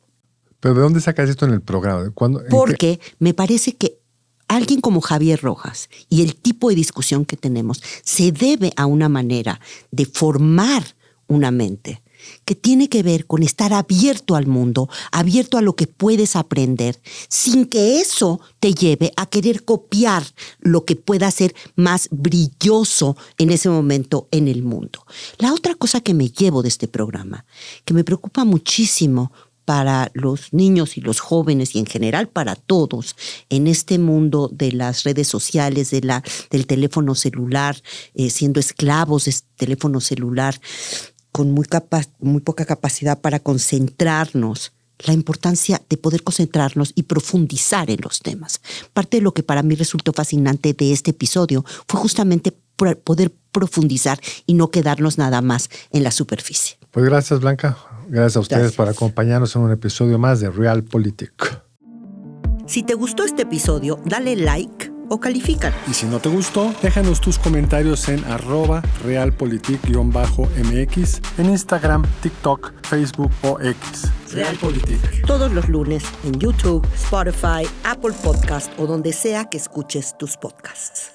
¿de dónde sacas esto en el programa? Porque me parece que alguien como Javier Rojas y el tipo de discusión que tenemos se debe a una manera de formar una mente que tiene que ver con estar abierto al mundo, abierto a lo que puedes aprender, sin que eso te lleve a querer copiar lo que pueda ser más brilloso en ese momento en el mundo. La otra cosa que me llevo de este programa, que me preocupa muchísimo para los niños y los jóvenes y en general para todos en este mundo de las redes sociales, del teléfono celular, siendo esclavos del teléfono celular, con muy poca capacidad para concentrarnos, la importancia de poder concentrarnos y profundizar en los temas. Parte de lo que para mí resultó fascinante de este episodio fue justamente poder profundizar y no quedarnos nada más en la superficie. Pues gracias, Blanca. Gracias a ustedes por acompañarnos en un episodio más de Realpolitik. Si te gustó este episodio, dale like o califícalo. Y si no te gustó, déjanos tus comentarios en @realpolitik_mx en Instagram, TikTok, Facebook o X. Realpolitik. Todos los lunes en YouTube, Spotify, Apple Podcast o donde sea que escuches tus podcasts.